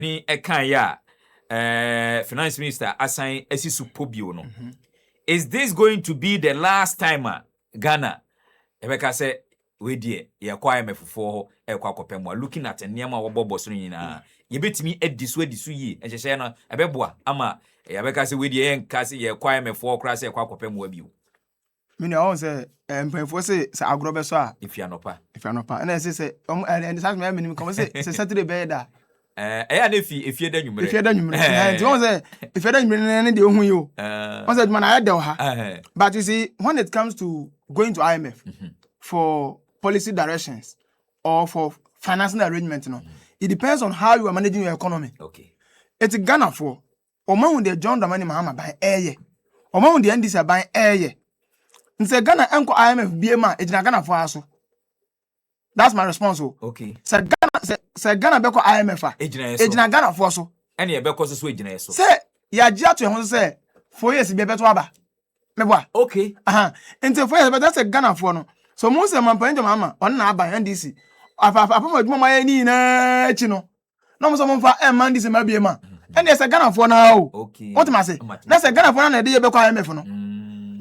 ni ekanya finance minister assign esisu pobio no. Is this going to be the last time Ghana ebeka say we die ye kwa IMF for ekwa akopemwa looking at nneema wobobo so nyina ye betimi edisu yi ehye no ebeboa ama ebeka say we die enka say ye kwa IMF for kra say ekwa akopemwa biu mini I say mpemfo say agrobe so a if you anopa and say and say me minim come say Saturday be da eya na if you da nwumre nti won say if you da nwumre ne de ohun yi o won say man I dey ha but you see when it comes to going to IMF for policy directions or for financing arrangement it depends on how you are managing your economy. Okay, it's Ghana for oman de John Dramani Mahama by eye oman de NDC by eye nse Ghana enko IMF BMA ejina Ghana for aso. That's my response. Okay. Say Ghana beko IMF a ejina Ghana for so. Ene e beko so ejina so. Say ya gia to ho say 4 years be beto aba. Meboa. Okay. Into 4 years but that's Ghana for no. So mo say man panjo mama on na aba NDC. Apa adwuma ma ni na echi no. No mo so mo fa e man NDC ma BMA. Ene say Ghana for na o. Okay. What am say? Na say Ghana for na de beko IMF no.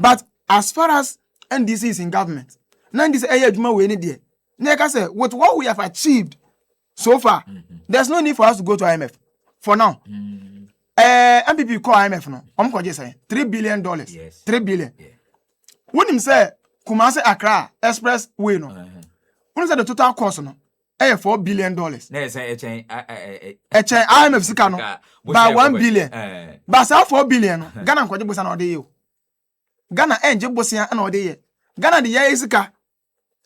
But as far as NDC is in government, NDC adwuma we ni de. Like I said, with what we have achieved so far, there's no need for us to go to IMF for now. MPP call IMF no. I'm going to say $3 billion. Yes. $3 billion. Yeah. When him say Kumasi Accra Expressway no. When say the total cost no, $4 billion. Na say IMF sika no by 1 billion. But say 4 billion no. Ghana nkwaje bosa na ode ye. Ghana enje bosia na ode ye. Ghana the year sika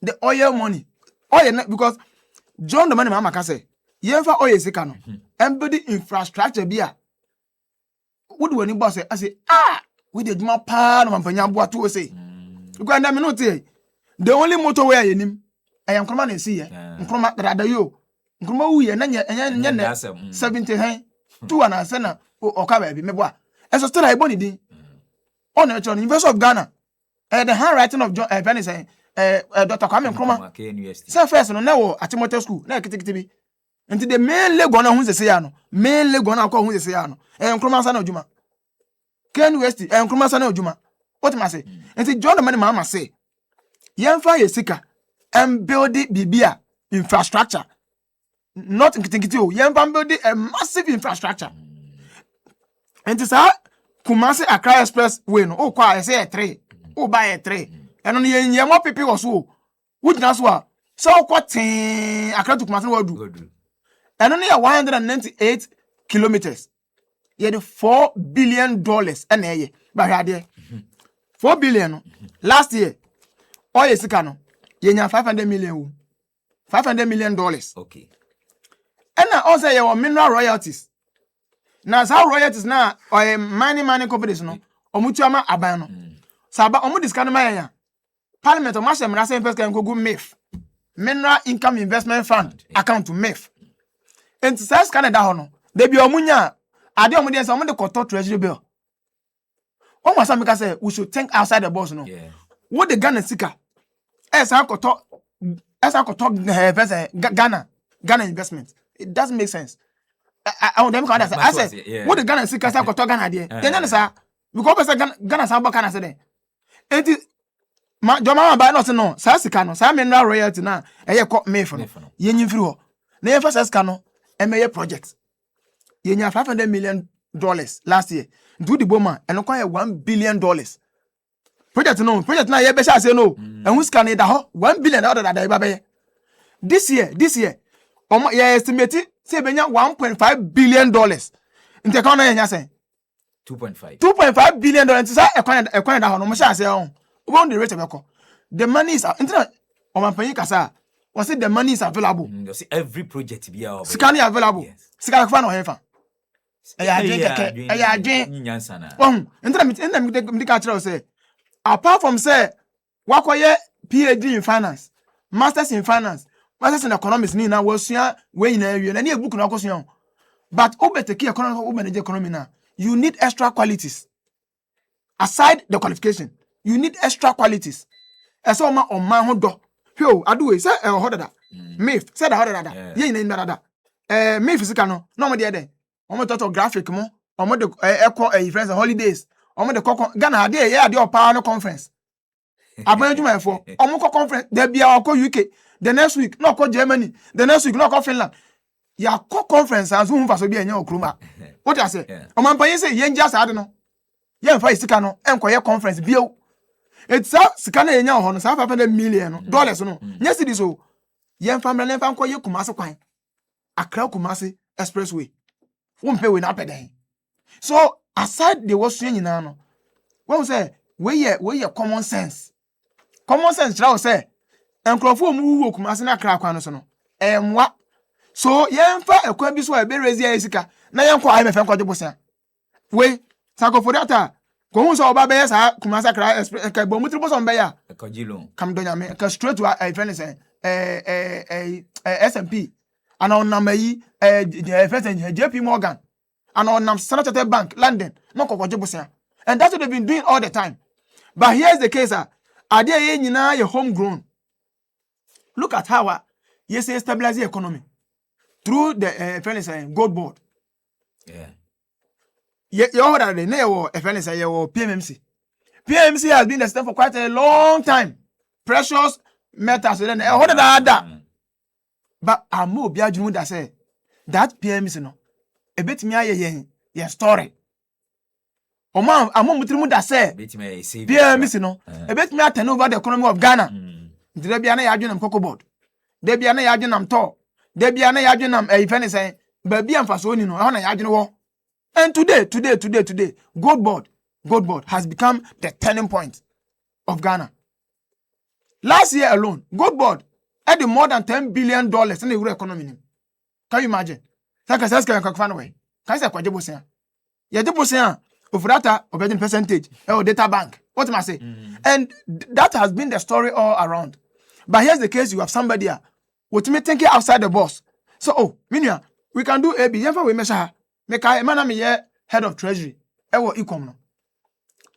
the oil money. Oil because John the money mama ka say yenfa oil sika no embody infrastructure bia would when boss say I say we dey duma pa no mampanya boa to say because na me no tey the only motorway ayenim ayam kroma na see ye kroma rada yo kroma wu ye na nye 70 hen 2 and say na oka ba bi me boa eso still I boni din on the University of Ghana the handwriting of John Penny saying Dr. Kwame Nkrumah say first no na wo Achimota school na kitikiti bi nti the main lego na hu sese ya no main lego na akọ hu sese ya no Nkrumah sa na odwuma Ken West Nkrumah sa na odwuma what ma say nti John the man mama say yemfa ye sika and build bibia infrastructure not kitikiti o yemfa build a massive infrastructure nti sa Kumasi Accra Expressway no o kwa say 3 o buy 3 eno ne yen mo pepe wo so wudina so a so kwatin Accra to Kumasi wadu eno ne 198 kilometers ye the $4 billion ena ye ba hwade 4 billion last year oil sika no ye nya 500 million $500 million. Okay. Ena also ye wo mineral royalties na sa royalties na oil mining companies no omutuama aban no saba omu discount ma ya parliament o ma se mra se first kan go MIF Mineral Income Investment Fund account to MIF enti sa Canada ho no de bi omunya ade omu de se omu de koto treasury bill o ma sa me ka say we should think outside the box no what the Ghana sika esa koto Ghana investment it doesn't make sense. I want them to I said what the Ghana sika sa koto Ghana de then say because Ghana sa boka na say den enti ma joma ba no se no sa sika no sa mineral royalty na eye ko MIF no ye nyimfiri ho na ye fa sa sika no emeye project ye nya $500 million last year do the boma eno kwa $1 billion project na ye be sha say no ehun sika na da ho $1 billion da ba be this year ye estimate say be nya $1.5 billion inte ka na ye nya say 2.5 billion dollars say ekwan da ho no mo sha say on won the rate of the money is internet o man pan kasa we say the money is available you see every project be scan available scan fa no hefa eya adwen nyansa na internet me ka tell say apart from say wakoye PhD in finance masters in finance masters in economics ni na wasua we na awie na e book na akosua but obeteki economy o manage economy na you need extra qualities aside the qualification. You need extra qualities. Eso ma ho do. Yo, aduwe say ho dada. MIF say da ho dada. Ye ina dada. me physical no mo de den omo toto graphic mo omo de echo friends holidays omo de kokon Ghana ade ye ade opa no conference abanjuma efo omo ko conference there bia ko UK the next week no ko Germany the next week no ko Finland ya ko conference as hu fa so bia nya okruma what I say omo ampan say ye nja sa ade no ye mfa isika no enko ye conference bio it's sika na ye nya ho no sa $500 million dollars no nya cedi so ye mfa mra mfa nko ye Kumasi kwan Accra Kumasi expressway pay we na peden so aside the was nyina no when say we common sense try say enkrofo mu wo Kumasi na Accra kwan no so no enwa so yemfa ekwan bi so e be raise ya sika na yenko ai mefe nko debosia we sako for that ko hu so oba be sa Kumasi Accra express ka bo mutri boso mbe ya ekojilo kam donya me ka straight to I friend say SMP and on namayi JP Morgan and on Standard Chartered Bank London no kokojibusia and that's what they've been doing all the time. But here's the case idea ye nyina ye homegrown. Look at how you say stabilize the economy through the gold board. You already know PMMC. PMMC has been the system for quite a long time. Precious metals then but amo bia dwunu da say that PMC no ebetimi aye ye story amo mutrimu da say PMC no ebetimi turn over the economy of Ghana ndire bia na ya dwunam cocoa board de bia na ya dwunam to de bia na ya dwunam ifene say ba bia mfaso ni no ho na ya dwunu wo and today gold board has become the turning point of Ghana. Last year alone gold board added more than $10 billion in the euro economy. Can you imagine? Saka saska kan kwa way. Can say kwaje bosia. Ye je bosia ofurata obedient percentage data bank. What am I say? And that has been the story all around. But here's the case: you have somebody with me thinking outside the box. So minia, we can do AB. Yemfa we measure. Make I man me head of treasury. Ecom no.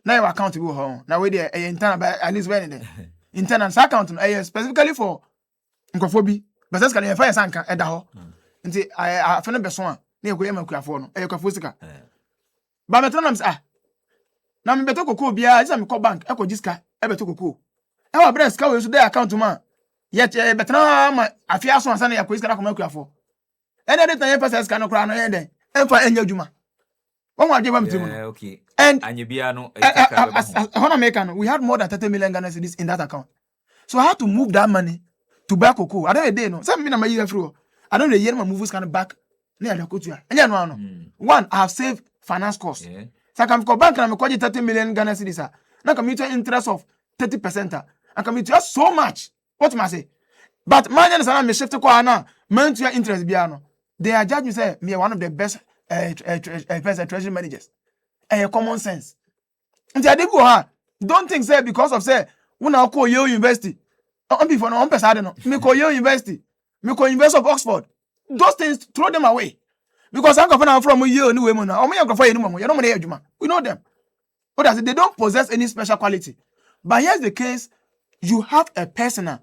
Now your account will ho. Now we there internal at least when there. Internal account no specifically for nkofo but that's can you find sanka eda ho nti I fene beso a na ekoye makuafo no ekofo sika ba metronam na me beto kokoo bia isa me ko bank ekogiska beto kokoo wa breast ka we so dey account ma yet betna ma afia so ansa na yakogiska na ko makuafo ene dey tan pesa sika no kra no yen den emfa enya dwuma won wa dweba mtimu no okay and anyebia no hona make no we had more than 30 million Ghana cedis in that account so I had to move that money to buy cocoa. I don't know. Some me na my year through. I don't know year my moves kind of back near the couture. And no. One, I have saved finance costs. So I can go bank and I'm 30 million Ghana cedis. Now come to interest of 30%. I come to so much. What must I say? But my name is me shift to Kwana. Man to your interest biano. They are judging say me one of the best treasury managers. Common sense. And they go don't think say because of say when I call Yale University. Before no person no me call Yale University, me call University of Oxford. Those things throw them away because I'm from Yale anyway. We know them. But they don't possess any special quality. But here's the case: you have a person,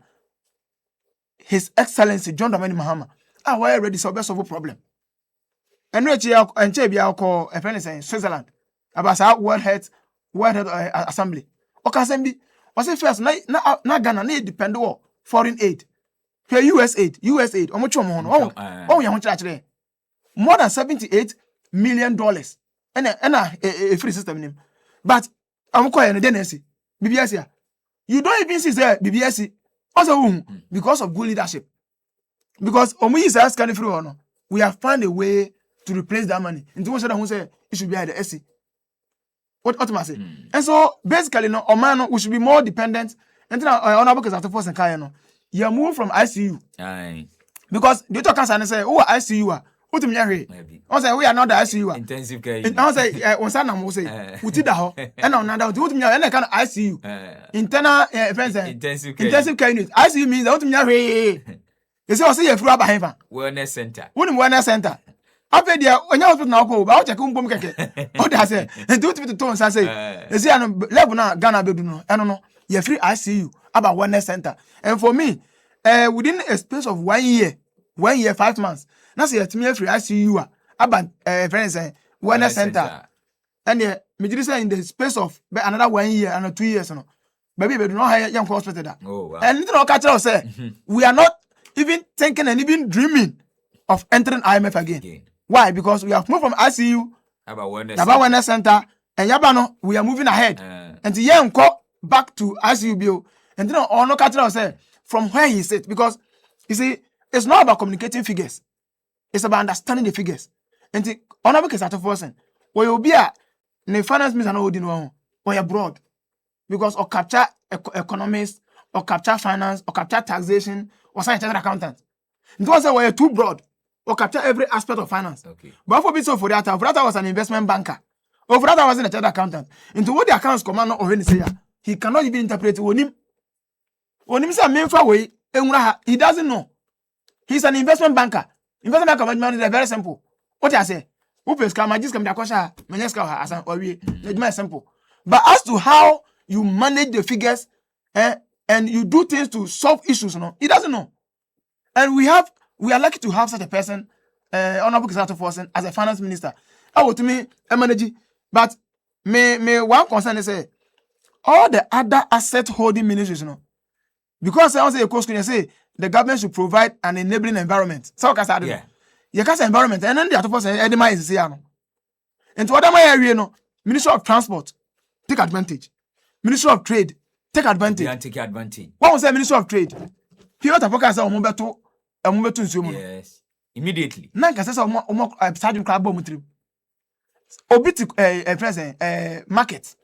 His Excellency John Dramani Mahama. Why already solve a problem? And call a friend in Switzerland about our World Health Assembly. Okay, was it first na Ghana na depend on foreign aid. For US aid. Omo chomo no. Oh ya ho kire more than $78 million. And a free system name. But I'm calling the DNC. BBS. You don't even see say BBS. Also because of good leadership. Because omo is ask can free no. We have found a way to replace that money. Into one who say it should be at the SC. What am I saying? And so basically, no, Oman, we should be more dependent. And then honorable because after force and kaya no, you move from ICU. Aye. Because the doctor can say, "Oh, ICU what do you mean?" I say, "We are not the ICU." Intensive care. I say, "On sana mo say, we did that ho." And on that, what do you mean? And kind of ICU, internal intensive care unit. ICU means what do you mean? You say, "I say you through about wellness center." What wellness center? After the onye hospital na go ba o check mbom keke o da say nti uti to ton say e say an level na Ghana bedu no eno no ye free ICU about wellness center and for me within a space of 1 year 5 months na say yetimi free ICU aba friends wellness center and the majority in the space of another 1 year and 2 years no baby do not hire young hospital that. Oh, wow. And you know catch us say we are not even thinking and even dreaming of entering IMF again. Why? Because we have moved from ICU about wellness center and yabano we are moving ahead and the young back to ICU bill and then on no catch us say from where he sit, because you see it's not about communicating figures, it's about understanding the figures. And the honorable case at a person where you'll be the finance minister no holding one or abroad, because or capture economists or capture finance or capture taxation or sign chartered accountant. It was where you're too broad or capture every aspect of finance. Okay. But for so for that was an investment banker. Or for that was a chartered accountant. Into what the accounts commander or any say he cannot even interpret him. When him say main way, he doesn't know. He's an investment banker. Investment banker management is very simple. What I say? Who pays come just come as it's simple. But as to how you manage the figures and you do things to solve issues, no, he doesn't know. And we are lucky to have such a person, Honorable Kisato Forsen, as a finance minister. To me, a manager. But me one concern is all the other asset holding ministries, you know, because I say a question, say the government should provide an enabling environment. So yeah. You can say environment, and then the other person, Edema is here. And to other my area, no, Ministry of Transport, take advantage. Ministry of Trade, take advantage. Yeah, take advantage. What was the Ministry of Trade? People that focus on Mobeto, and Mobeto, yes, immediately. Nanka says, Sergeant Crab Bomutri. Obiti, present, market.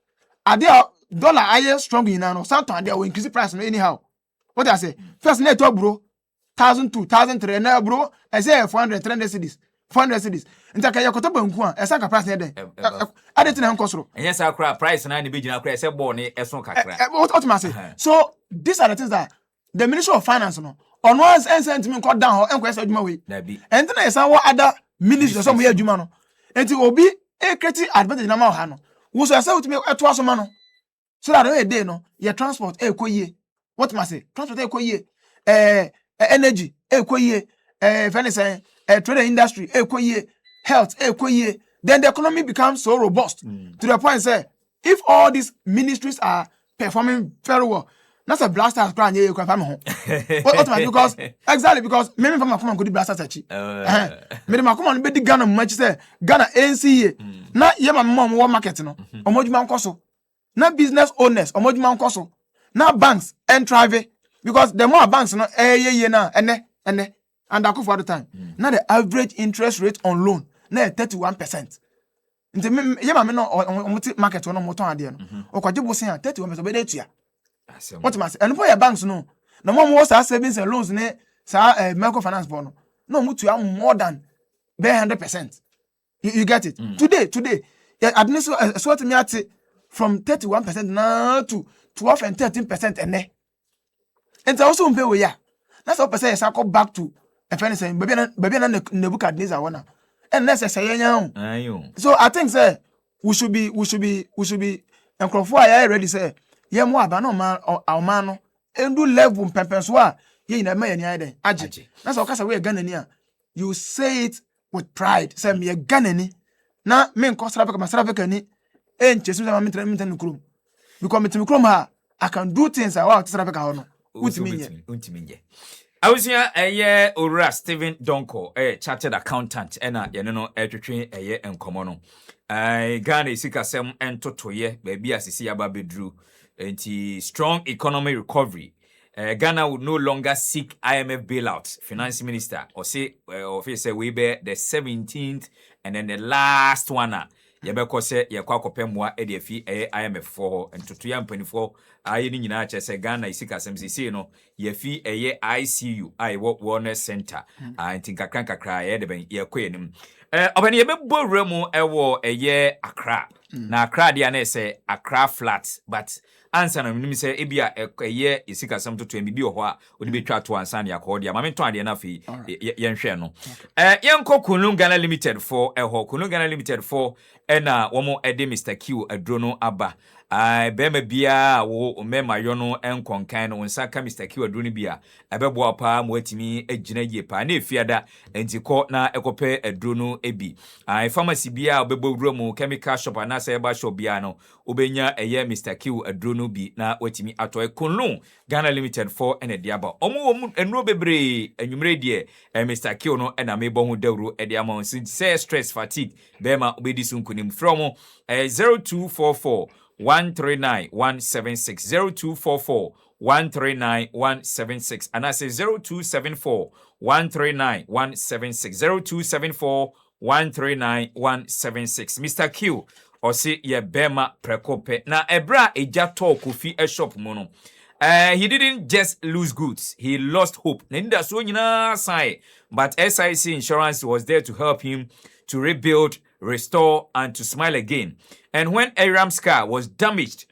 Are there dollar higher strong in now? Sometimes they will increase the price anyhow. What I say? First, net bro. 1,002, 1,003, and bro, I say 400, 300 cities, 400 cities. And I can't go to a sack price there. I didn't know cost. And yes, our price and I the big price, a born a song. So these are the things that the Ministry of Finance, no, on one's end sentiment cut down and question my way. And then I saw what other ministers some here, Jumano. And it will be a creative advantage in Amahano. Who's I say to me at Twasomano. So that a day, no, your transport, what must say? Transport, energy, trade industry, health, then the economy becomes so robust to the point say if all these ministries are performing very well, that's a blaster crying you can find home. Because exactly because maybe from my common could blaster sachi. Maybe my common be Ghana much say Ghana NCA. Na ye my mom one market no. Omojuma nkoso. Na business owners omojuma nkoso. Na banks and private. Because the more banks no na and I go for the time. Now the average interest rate on loan na 31%. Nti me ma me no market no moton ade no. Okwajibo sen 31% be dey tua. What must and for your banks no. Na mo mo sa savings and loans ne sa microfinance bono. No mo tua more than 100%. You get it? Today administration so to me at from 31% now to 12 and 13% and and also pay we ya. That's what person is go back to a friend saying baby na Nebuchadnezzar one. And let's say so I think say we should be and Crawford I already say ye mo aba no man our man and do level pempenso a ye na me yan den age. That's what kasa we Ghana ni a you say it with pride. Say me Ghana ni na me nko South ni enchesu say me tren krom. Because me krom ha I can do things I want to South Africa no. Ultiminye. I was here a Ora Stephen Donko, a chartered accountant, and no etwetwe eye enkomo no. Ghana sika sem entotoye baby asisi ababedru enti strong economic recovery. Ghana would no longer seek IMF bailout. Finance minister or say officer we be the 17th and then the last one yɛbɛkɔ sɛ yɛkɔ akɔpɛmmoa de afi IMF for and to 24 ayi ni nyina kyɛ sɛ Ghana isika asɛm sisi no yɛfi ICU ai wellness center anti kakra yɛ de ben yɛkɔ yanim ɔbɛne yɛbɛbɔ wura mu ɛwɔ Accra na Accra dia na say Accra flat but answer na nim say ebia eye isika sam to bi ho a odi betwa to ansa na yakọ dia ma me to ade na fe yenhwe no yenko Kunu Ghana Limited for Kunu Ghana Limited for na womo ede Mr Q adro no aba bema bia wo mema yo no enkonkan no nsa ka Mr Q adro no bia ebebo pa mo atimi agina ye pa na efiada entiko na ekope adro no ebi pharmacy bia obebo wura mu chemical shop na say eba shop bia no obenya eye Mr Q adro no bi na watimi atoy Kunu Ghana Limited for ene diaba omo enro bebre anwumre die Mr Q no na mebo hu dawro e dia ma say stress fatigue bema obedi sunkunim from 0244 139 176 0244 139 176 and I say 0274 139 176 0274 139 176 Mr Q or say ye bema prekope na ebra eja talk Kofi a shop mono he didn't just lose goods, he lost hope. Nenda so nyina sai, but SIC Insurance was there to help him to rebuild, restore, and to smile again. And when Aram's car was damaged,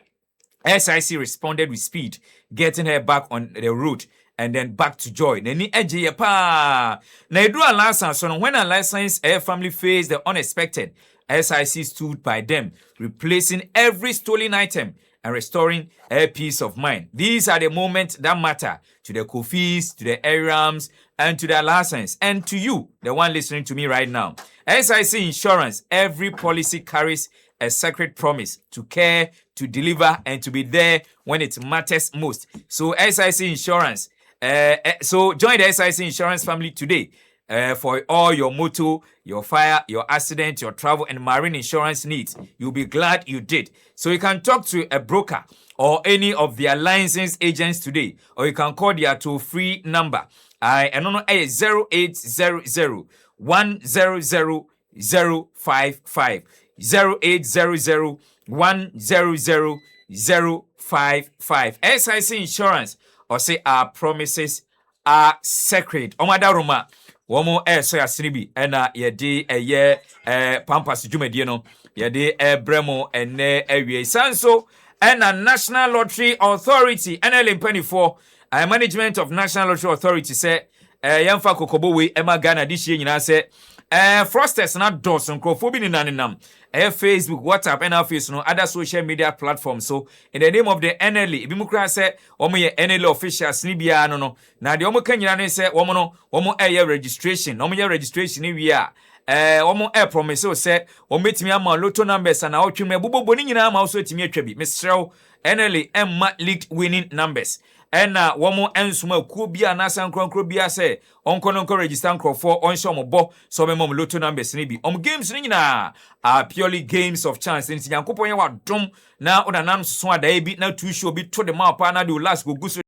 SIC responded with speed, getting her back on the road and then back to joy. Neni eje pa. Na edu alansan so when a licensed air family faced the unexpected, SIC stood by them, replacing every stolen item and restoring a peace of mind. These are the moments that matter to the Kofis, to the Arams, and to the license, and to you, the one listening to me right now. SIC Insurance, every policy carries a sacred promise to care, to deliver, and to be there when it matters most. So SIC Insurance, so join the SIC Insurance family today. For all your motor, your fire, your accident, your travel and marine insurance needs. You'll be glad you did. So you can talk to a broker or any of their licensed agents today, or you can call their toll-free number. I don't know, 0800 100 055 0800 100 055. SIC Insurance, or say our promises are sacred. Omada Roma. Womo so yasinibi ena yedi pampas dwumadie no yedi bremo ene awie sanso ena National Lottery Authority NLM 24 management of National Lottery Authority say yamfa kokobo we ema Ghana dishie nyina say frosters na dos nkrofo bi ni nanenam Facebook, WhatsApp, and Office, no other social media platforms. So, in the name of the NLE, Bimukra say, Omo NLE officials, Nibia, no. Now, the Omo Kenyan say, Omo registration, Omo registration, Nibia. Omo promise, so say, Omit me ama lotto numbers, and I'll trim a bubo bonina, also to me a trebi. Mr. NLE, Emma leaked winning numbers. And womo ensuma kubia na sankron krobia say onko register nkro for onso mo bo so me mom lotto numbers ni bi games ni nyina are purely games of chance nti yankopon ye wadom na odanam so ada bi na tu show bi to the map na the last go